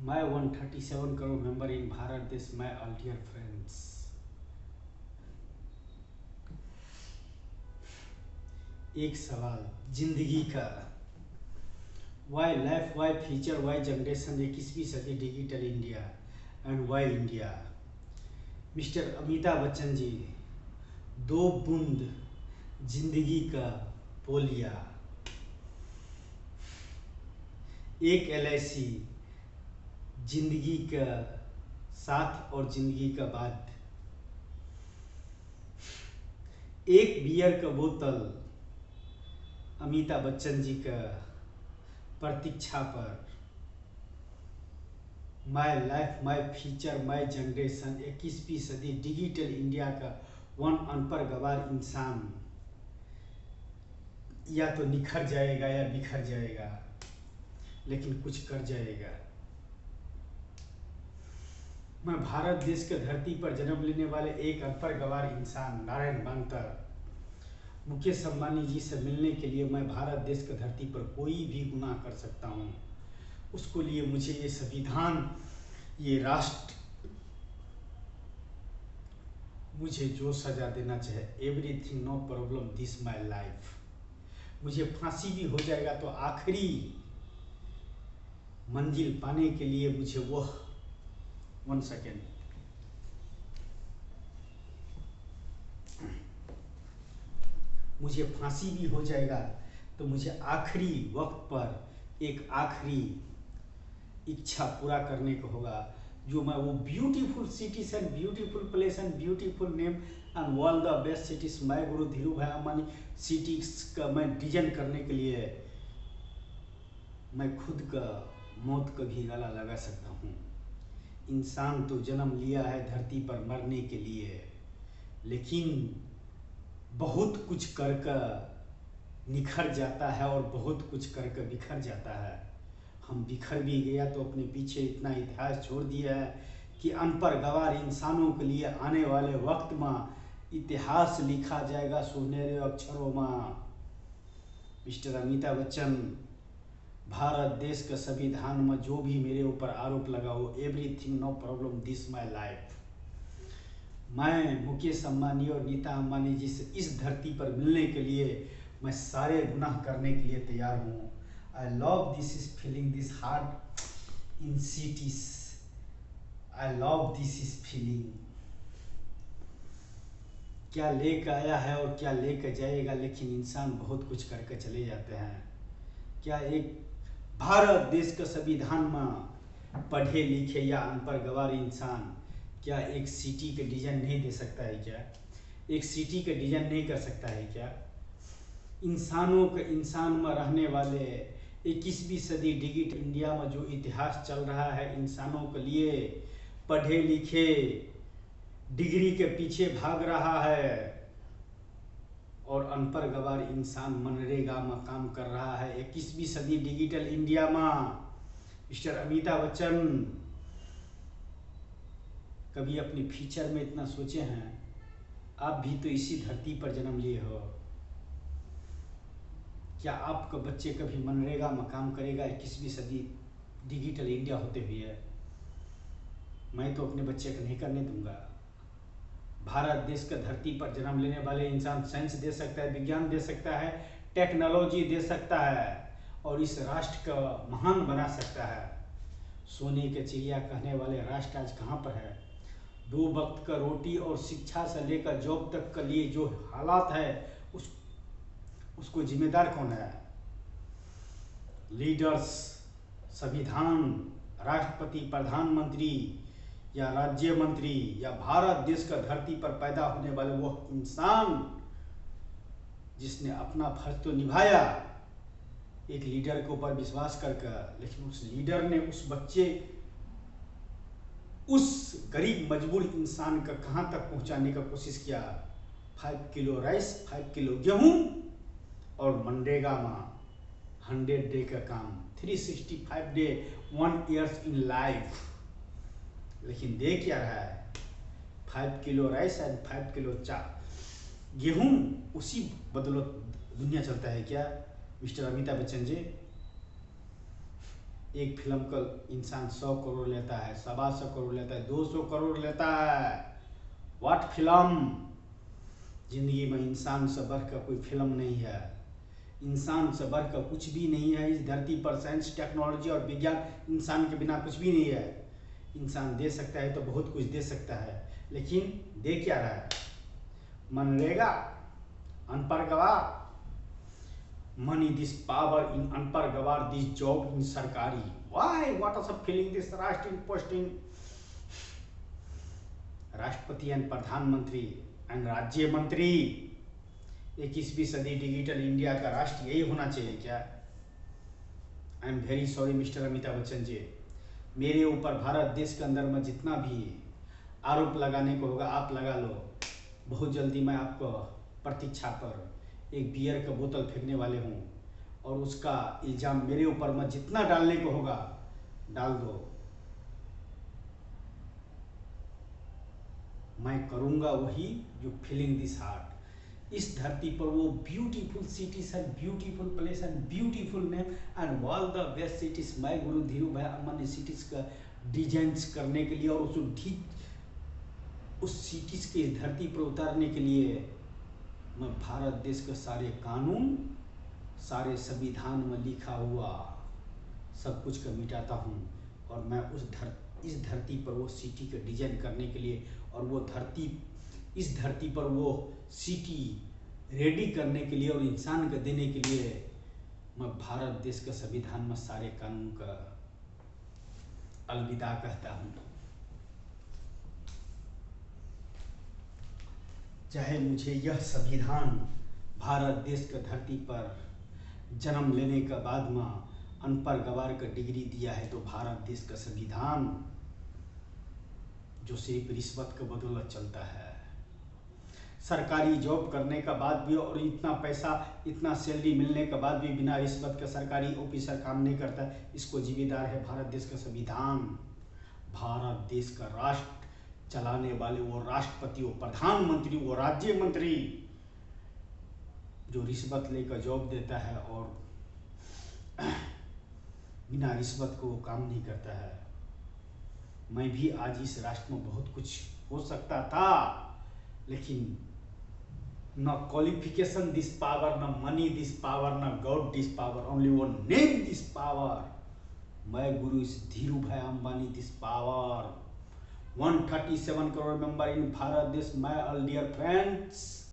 My 137 crore member in Bharat देश, my all dear friends. एक सवाल जिंदगी का, why life, why future, why generation, 21वीं सदी, digital India and why India. Mister Amitabh Bachchan ji, दो बूंद जिंदगी का पोलिया, एक LIC जिंदगी का साथ और जिंदगी का बाद, एक बियर का बोतल अमिताभ बच्चन जी का प्रतीक्षा पर। My life, my future, my generation, 21वीं सदी, डिजिटल इंडिया का वन अनपढ़ गवार इंसान या तो निखर जाएगा या बिखर जाएगा, लेकिन कुछ कर जाएगा। मैं भारत देश के धरती पर जन्म लेने वाले एक अनपढ़ गवार इंसान नारायण बांकर मुकेश अंबानी जी से मिलने के लिए मैं भारत देश की धरती पर कोई भी गुनाह कर सकता हूँ। उसको लिए मुझे ये संविधान, ये राष्ट्र मुझे जो सजा देना चाहे, everything no problem this my life. मुझे फांसी भी हो जाएगा तो आखिरी मंजिल पाने के लिए मुझे वो 1 सेकेंड, मुझे फांसी भी हो जाएगा तो मुझे आखिरी वक्त पर एक आखिरी इच्छा पूरा करने को होगा, जो मैं वो beautiful cities and beautiful place and beautiful name and world the best cities, मैं गुरु धीरू भाई अंबानी सिटीज का मैं डिजाइन करने के लिए मैं खुद का मौत का भी गला लगा सकता हूँ। इंसान तो जन्म लिया है धरती पर मरने के लिए, लेकिन बहुत कुछ करके निखर जाता है और बहुत कुछ करके बिखर जाता है। हम बिखर भी गया तो अपने पीछे इतना इतिहास छोड़ दिया है कि अनपढ़ गवार इंसानों के लिए आने वाले वक्त में इतिहास लिखा जाएगा सुनहरे अक्षरों में। मिस्टर अमिताभ बच्चन, भारत देश के संविधान में जो भी मेरे ऊपर आरोप लगा हो, everything no problem this my life. मैं मुकेश अंबानी और नीता अंबानी जी से इस धरती पर मिलने के लिए मैं सारे गुनाह करने के लिए तैयार हूँ। I love this is feeling this heart in cities, I love this is feeling. क्या लेकर आया है और क्या लेकर जाएगा, लेकिन इंसान बहुत कुछ करके चले जाते हैं। क्या एक भारत देश के संविधान में पढ़े लिखे या अनपढ़ गवार इंसान क्या एक सिटी के डिजाइन नहीं दे सकता है क्या? एक सिटी के डिजाइन नहीं कर सकता है क्या? इंसानों के इंसान में रहने वाले 21वीं सदी डिजिटल इंडिया में जो इतिहास चल रहा है, इंसानों के लिए पढ़े लिखे डिग्री के पीछे भाग रहा है और अनपढ़ गवार इंसान मनरेगा में काम कर रहा है 21वीं सदी डिजिटल इंडिया में। मिस्टर अमिताभ बच्चन, कभी अपने फ्यूचर में इतना सोचे हैं? आप भी तो इसी धरती पर जन्म लिए हो। क्या आपका बच्चे कभी मनरेगा में काम करेगा 21वीं सदी डिजिटल इंडिया होते हुए? मैं तो अपने बच्चे को नहीं करने दूंगा। भारत देश के धरती पर जन्म लेने वाले इंसान साइंस दे सकता है, विज्ञान दे सकता है, टेक्नोलॉजी दे सकता है और इस राष्ट्र का महान बना सकता है। सोने के चिड़िया कहने वाले राष्ट्र आज कहाँ पर है? 2 वक्त का रोटी और शिक्षा से लेकर जॉब तक के लिए जो हालात है उसको जिम्मेदार कौन है? लीडर्स, संविधान, राष्ट्रपति, प्रधानमंत्री या राज्य मंत्री या भारत देश का धरती पर पैदा होने वाले वो इंसान जिसने अपना फर्ज तो निभाया एक लीडर के ऊपर विश्वास करके, लेकिन उस लीडर ने उस बच्चे, उस गरीब मजबूर इंसान का कहां तक पहुंचाने का कोशिश किया? 5 किलो राइस, 5 किलो गेहूं और मनरेगा में 100 डे का काम, 365 डे, 1 ईयर्स इन लाइफ। लेकिन दे क्या रहा है? 5 किलो राइस एंड 5 किलो गेहूं, उसी बदौलत दुनिया चलता है क्या मिस्टर अमिताभ बच्चन जी? एक फिल्म का इंसान 100 करोड़ लेता है, 125 करोड़ लेता है, 200 करोड़ लेता है। What film? जिंदगी में इंसान से बढ़कर कोई फिल्म नहीं है। इंसान से बढ़कर कुछ भी नहीं है इस धरती पर। साइंस, टेक्नोलॉजी और विज्ञान इंसान के बिना कुछ भी नहीं है। इंसान दे सकता है तो बहुत कुछ दे सकता है, लेकिन दे क्या रहा है? मनरेगा, अनपढ़ गवार, money, this power in unpar gawar, this job in sarkari. Why? What is a feeling this Rashtriya posting? राष्ट्रपति एंड प्रधानमंत्री एंड राज्य मंत्री। 21वीं सदी डिजिटल इंडिया का राष्ट्र यही होना चाहिए क्या? I am very sorry mister Amitabh Bachchan ji, मेरे ऊपर भारत देश के अंदर में जितना भी आरोप लगाने को होगा आप लगा लो। बहुत जल्दी मैं आपको प्रतीक्षा पर एक बियर का बोतल फेंकने वाले हूँ और उसका इल्ज़ाम मेरे ऊपर में जितना डालने को होगा डाल दो। मैं करूँगा वही जो फीलिंग दिस हार्ट। इस धरती पर वो beautiful cities and beautiful place and beautiful name and all the best cities मैं गुरु धीरू भाई अम्मा ने सिटीज का डिजाइंस करने के लिए और उस सिटीज के धरती पर उतारने के लिए मैं भारत देश के सारे कानून, सारे संविधान में लिखा हुआ सब कुछ का मिटाता हूँ और मैं इस धरती पर वो सिटी का डिजाइन करने के लिए और वो इस धरती पर वो सिटी रेडी करने के लिए और इंसान को देने के लिए मैं भारत देश के संविधान में सारे कानून का अलविदा कहता हूँ। चाहे मुझे यह संविधान भारत देश के धरती पर जन्म लेने के बाद में अनपढ़ गवार का डिग्री दिया है, तो भारत देश का संविधान जो सिर्फ रिश्वत के बदौलत चलता है, सरकारी जॉब करने का बाद भी और इतना पैसा इतना सैलरी मिलने के बाद भी बिना रिश्वत के सरकारी ऑफिसर काम नहीं करता, इसको जिम्मेदार है भारत देश का संविधान। भारत देश का राष्ट्र चलाने वाले वो राष्ट्रपति, वो प्रधानमंत्री, वो राज्य मंत्री जो रिश्वत लेकर जॉब देता है और बिना रिश्वत को वो काम नहीं करता है। मैं भी आज इस राष्ट्र में बहुत कुछ हो सकता था, लेकिन न क्वालिफिकेशन दिस पावर, न मनी दिस पावर, न God this power, only one name this power. मैं गुरु धीरू भाई Ambani this power. 137 crore member in Bharat देश, my all dear friends।